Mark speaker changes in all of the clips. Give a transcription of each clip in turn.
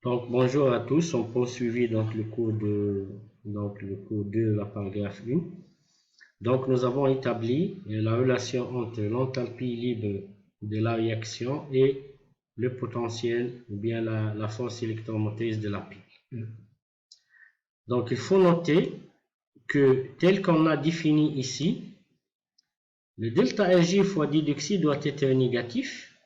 Speaker 1: Donc, bonjour à tous, on poursuit le cours 2, la paragraphe 1. Donc, nous avons établi la relation entre l'enthalpie libre de la réaction et le potentiel ou bien la force électromotrice de la pile. Donc, il faut noter que tel qu'on a défini ici, le delta Rg fois d d'oxy doit être négatif.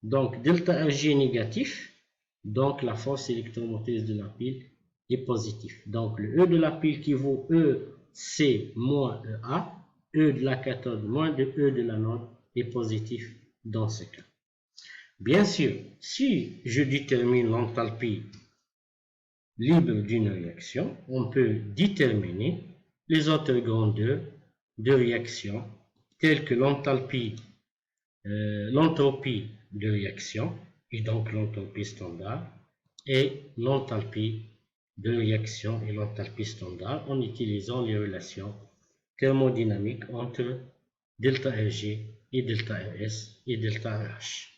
Speaker 1: Donc, delta Rg est négatif. Donc, la force électromotrice de la pile est positive. Donc, le E de la pile qui vaut EC moins EA, E de la cathode moins de E de l'anode est positif dans ce cas. Bien sûr, si je détermine l'enthalpie libre d'une réaction, on peut déterminer les autres grandeurs de réaction telles que l'entropie de réaction et donc l'enthalpie standard et l'enthalpie de réaction et l'enthalpie standard en utilisant les relations thermodynamiques entre delta Rg et delta Rs et delta Rh.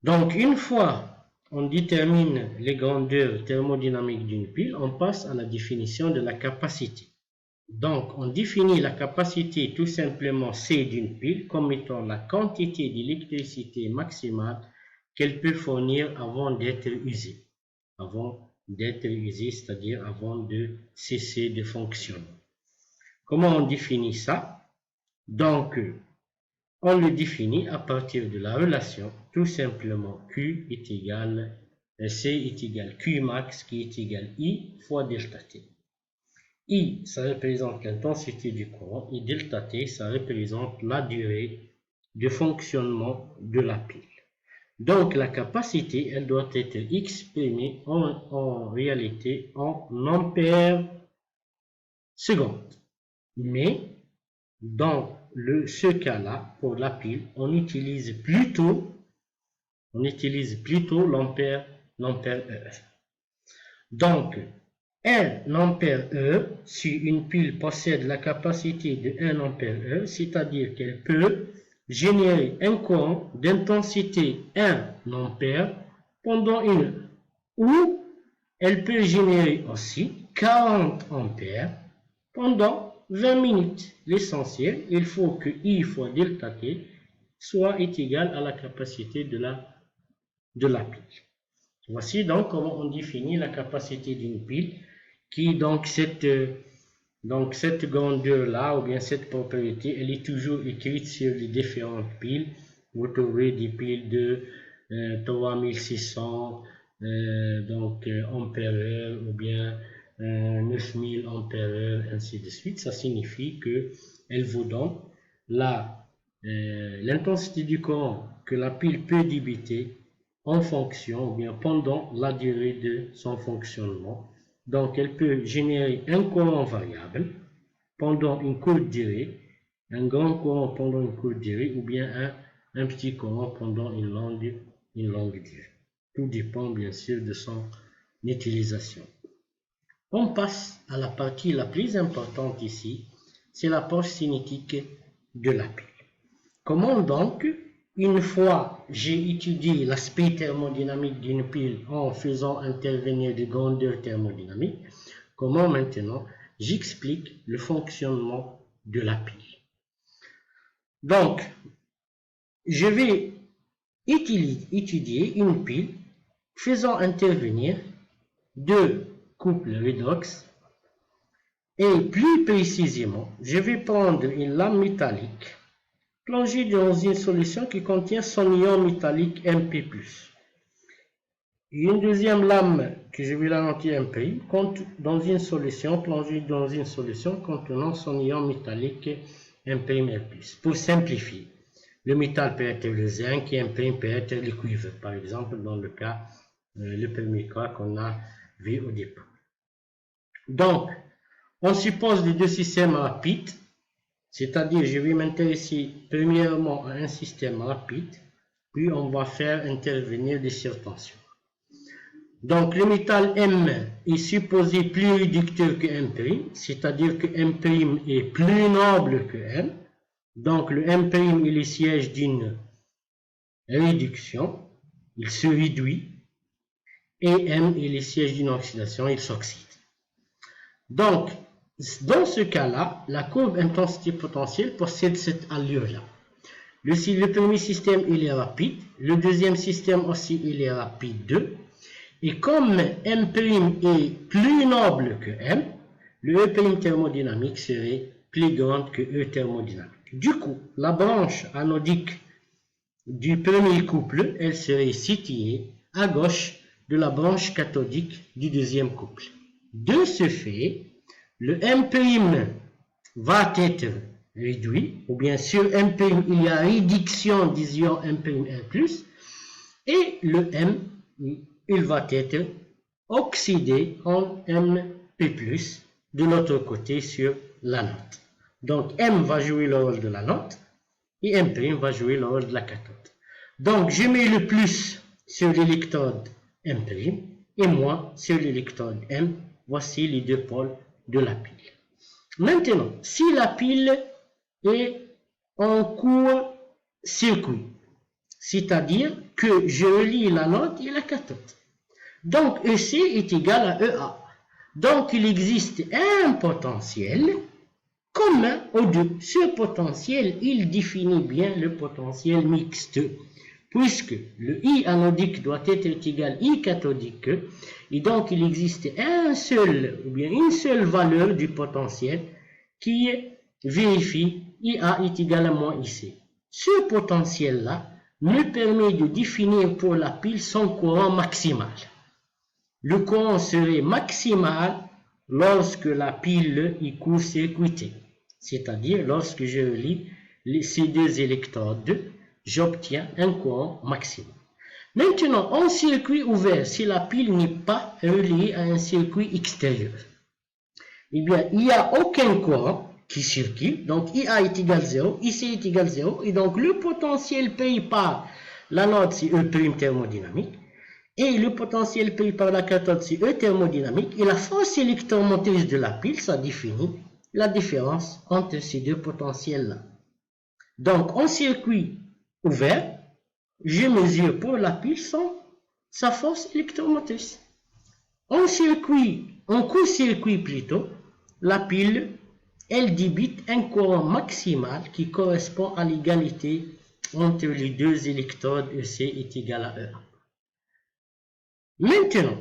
Speaker 1: Donc, une fois on détermine les grandeurs thermodynamiques d'une pile, on passe à la définition de la capacité. Donc, on définit la capacité tout simplement C d'une pile comme étant la quantité d'électricité maximale qu'elle peut fournir avant d'être usée. C'est-à-dire avant de cesser de fonctionner. Comment on définit ça? Donc, on le définit à partir de la relation tout simplement C est égal Q max qui est égal I fois delta T. I, ça représente l'intensité du courant et delta T, ça représente la durée de fonctionnement de la pile. Donc, la capacité, elle doit être exprimée en réalité en ampères secondes. Mais, dans ce cas-là, pour la pile, on utilise plutôt l'ampère E. Donc, 1 ampère E, si une pile possède la capacité de 1 ampère E, c'est-à-dire qu'elle peut générer un courant d'intensité 1 ampère pendant une heure, ou elle peut générer aussi 40 ampères pendant 20 minutes. L'essentiel, il faut que I fois delta T soit égal à la capacité de la pile. Voici donc comment on définit la capacité d'une pile qui, donc cette grandeur-là, ou bien cette propriété, elle est toujours écrite sur les différentes piles. Vous trouvez des piles de 3600 ampères-heure, ou bien 9000 ampères-heure, ainsi de suite. Ça signifie qu'elle vous donne l'intensité du courant que la pile peut débiter en fonction, ou bien pendant la durée de son fonctionnement. Donc, elle peut générer un courant variable pendant une courte durée, un grand courant pendant une courte durée, ou bien un petit courant pendant une longue durée. Tout dépend bien sûr de son utilisation. On passe à la partie la plus importante ici, c'est la portion cinétique de la pile. Comment donc, une fois j'ai étudié l'aspect thermodynamique d'une pile en faisant intervenir des grandeurs thermodynamiques, comment maintenant j'explique le fonctionnement de la pile. Donc, je vais étudier une pile faisant intervenir deux couples redox et plus précisément, je vais prendre une lame métallique plongée dans une solution qui contient son ion métallique Mp+. Une deuxième lame que je vais la noter Mp dans une solution plongée dans une solution contenant son ion métallique M'R+. Pour simplifier, le métal peut être le zinc et Mp peut être le cuivre, par exemple dans le cas, le premier cas qu'on a vu au départ. Donc, on suppose les deux systèmes rapides, c'est-à-dire je vais m'intéresser premièrement à un système rapide, puis on va faire intervenir des surtensions. Donc, le métal M est supposé plus réducteur que M', c'est-à-dire que M' est plus noble que M. Donc, le M' est le siège d'une réduction, il se réduit et M est le siège d'une oxydation, il s'oxyde. Donc, dans ce cas-là, la courbe intensité-potentiel possède cette allure-là. Le premier système, il est rapide. Le deuxième système aussi, il est rapide. Et comme M' est plus noble que M, le E' thermodynamique serait plus grand que E thermodynamique. Du coup, la branche anodique du premier couple, elle serait située à gauche de la branche cathodique du deuxième couple. De ce fait, le M' va être réduit, ou bien sur M', il y a réduction des ions M', et le M, il va être oxydé en MP+, de l'autre côté sur l'anode. Donc M va jouer le rôle de l'anode, et M' va jouer le rôle de la cathode. Donc je mets le plus sur l'électrode M', et moins sur l'électrode M. Voici les deux pôles de la pile. Maintenant, si la pile est en court-circuit, c'est-à-dire que je relie l'anode et la cathode. Donc EC est égal à EA. Donc il existe un potentiel commun aux deux. Ce potentiel, il définit bien le potentiel mixte, puisque le I anodique doit être égal à I cathodique, et donc il existe un seul, ou bien une seule valeur du potentiel qui vérifie IA est égal à moins IC. Ce potentiel-là me permet de définir pour la pile son courant maximal. Le courant serait maximal lorsque la pile est court-circuitée, c'est-à-dire lorsque je relie ces deux électrodes, j'obtiens un courant maximal. Maintenant, en circuit ouvert, si la pile n'est pas reliée à un circuit extérieur, eh bien, il n'y a aucun courant qui circule, donc IA est égal à 0, IC est égal à 0, et donc le potentiel payé par l'anode, c'est E' thermodynamique, et le potentiel payé par la cathode, c'est E thermodynamique, et la force électromotrice de la pile, ça définit la différence entre ces deux potentiels-là. Donc, en circuit ouvert, je mesure pour la pile sa force électromotrice. En court-circuit plutôt, la pile, elle débite un courant maximal qui correspond à l'égalité entre les deux électrodes EC est égal à E. Maintenant,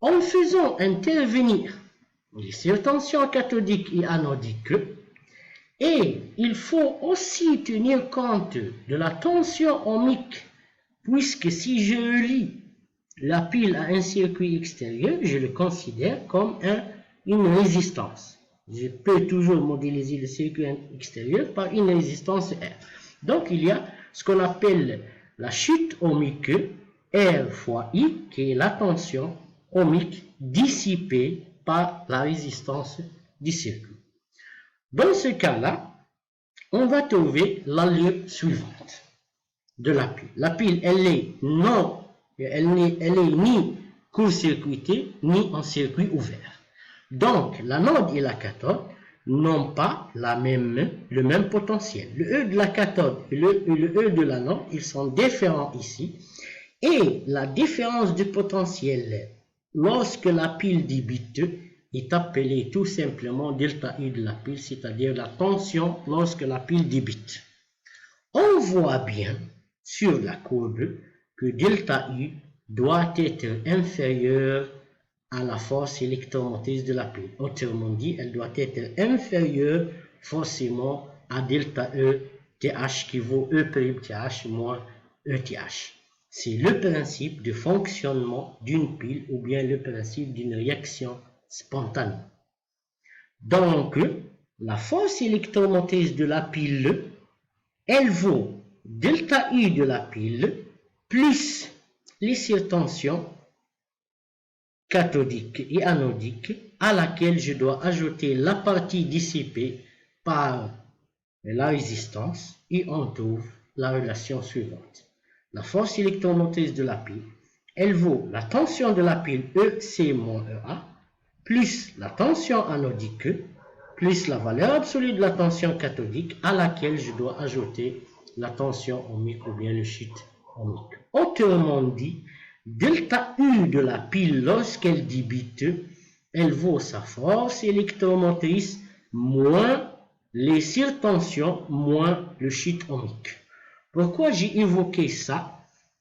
Speaker 1: en faisant intervenir les surtensions cathodiques et anodiques, et il faut aussi tenir compte de la tension ohmique, puisque si je relie la pile à un circuit extérieur, je le considère comme une résistance. Je peux toujours modéliser le circuit extérieur par une résistance R. Donc il y a ce qu'on appelle la chute ohmique, R fois I, qui est la tension ohmique dissipée par la résistance du circuit. Dans ce cas-là, on va trouver l'allure suivante de la pile. La pile, elle est ni court-circuitée, ni en circuit ouvert. Donc, l'anode et la cathode n'ont pas le même potentiel. Le E de la cathode et le E de l'anode, ils sont différents ici. Et la différence de potentiel lorsque la pile débite est appelée tout simplement delta I de la pile, c'est-à-dire la tension lorsque la pile débite. On voit bien sur la courbe que delta I doit être inférieure à la force électromotrice de la pile. Autrement dit, elle doit être inférieure forcément à delta E TH qui vaut E'TH moins ETH. C'est le principe de fonctionnement d'une pile ou bien le principe d'une réaction spontanée. Donc, la force électromotrice de la pile, elle vaut delta I de la pile plus les surtensions cathodique et anodique à laquelle je dois ajouter la partie dissipée par la résistance et on trouve la relation suivante. La force électromotrice de la pile, elle vaut la tension de la pile EC moins EA plus la tension anodique plus la valeur absolue de la tension cathodique à laquelle je dois ajouter la tension ohmique ou bien le chute ohmique. Autrement dit, delta U de la pile lorsqu'elle débite, elle vaut sa force électromotrice moins les surtensions moins le sheet ohmique. Pourquoi j'ai évoqué ça?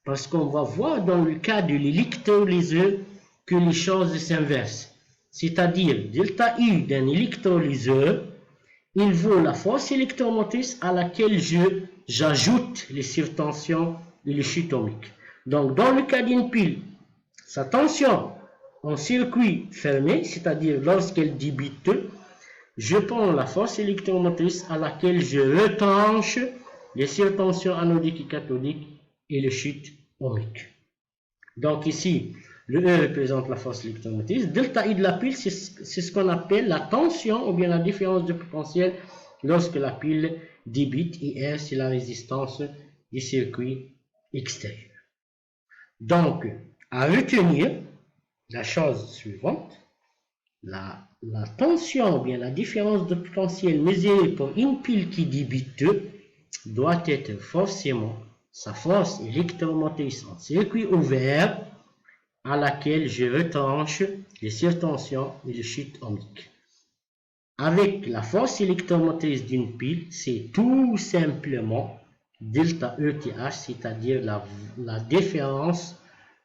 Speaker 1: Parce qu'on va voir dans le cas de l'électrolyseur que les choses s'inversent. C'est-à-dire, delta U d'un électrolyseur, il vaut la force électromotrice à laquelle j'ajoute les surtensions et le sheet ohmique. Donc, dans le cas d'une pile, sa tension en circuit fermé, c'est-à-dire lorsqu'elle débite, je prends la force électromotrice à laquelle je retranche les surtensions anodiques et cathodiques et le sheet ohmique. Donc ici, le E représente la force électromotrice. Delta I de la pile, c'est ce qu'on appelle la tension ou bien la différence de potentiel lorsque la pile débite, et R, c'est la résistance du circuit extérieur. Donc, à retenir la chose suivante, la tension ou bien la différence de potentiel mesurée pour une pile qui débite doit être forcément sa force électromotrice en circuit ouvert à laquelle je retranche les surtensions et le sheet ohmique. Avec la force électromotrice d'une pile, c'est tout simplement delta ETH, c'est-à-dire la différence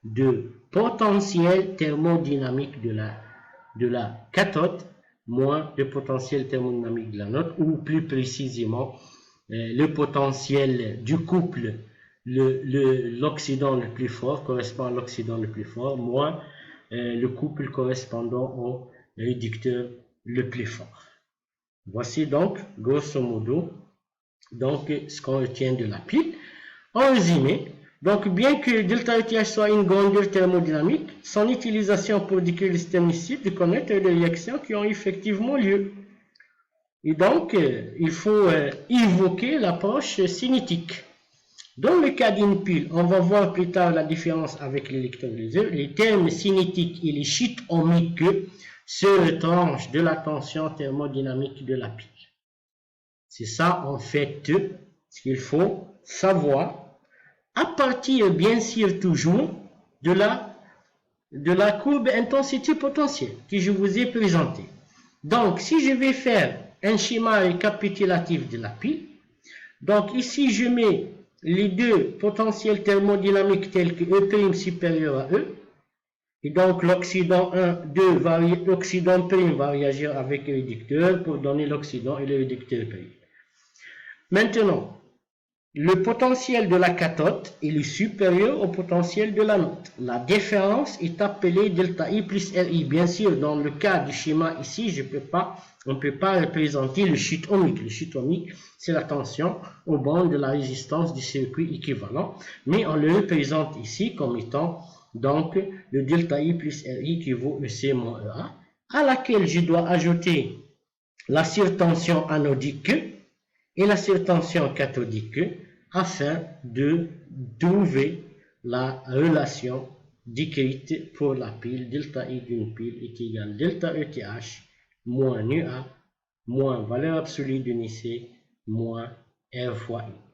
Speaker 1: de potentiel thermodynamique de la cathode moins le potentiel thermodynamique de l'anode, ou plus précisément le potentiel du couple, l'oxydant le plus fort correspond à l'oxydant le plus fort, moins le couple correspondant au réducteur le plus fort. Voici donc, grosso modo, donc, ce qu'on retient de la pile. En résumé, donc bien que delta ETH soit une grandeur thermodynamique, son utilisation pour décrire le système ici de connaître des réactions qui ont effectivement lieu. Et donc, il faut évoquer l'approche cinétique. Dans le cas d'une pile, on va voir plus tard la différence avec l'électrolyseur. Les termes cinétiques et les sheet ohmiques se retranchent de la tension thermodynamique de la pile. C'est ça, en fait, ce qu'il faut savoir, à partir, bien sûr, toujours de la courbe intensité potentielle que je vous ai présentée. Donc, si je vais faire un schéma récapitulatif de la pile, donc ici, je mets les deux potentiels thermodynamiques tels que E' supérieur à E, et donc l'oxydant 1, 2, l'oxydant prime va réagir avec le réducteur pour donner l'oxydant et le réducteur prime. Maintenant, le potentiel de la cathode est supérieur au potentiel de l'anode. La différence est appelée delta I plus RI. Bien sûr, dans le cas du schéma ici, on ne peut pas représenter le sheet ohmique. Le sheet ohmique, c'est la tension au bande de la résistance du circuit équivalent. Mais on le représente ici comme étant donc le delta I plus RI qui vaut EC moins EA, à laquelle je dois ajouter la surtension anodique et la surtension cathodique afin de trouver la relation décrite pour la pile. Delta I d'une pile est égal à delta ETH moins nu A moins valeur absolue de Nicée moins R fois I.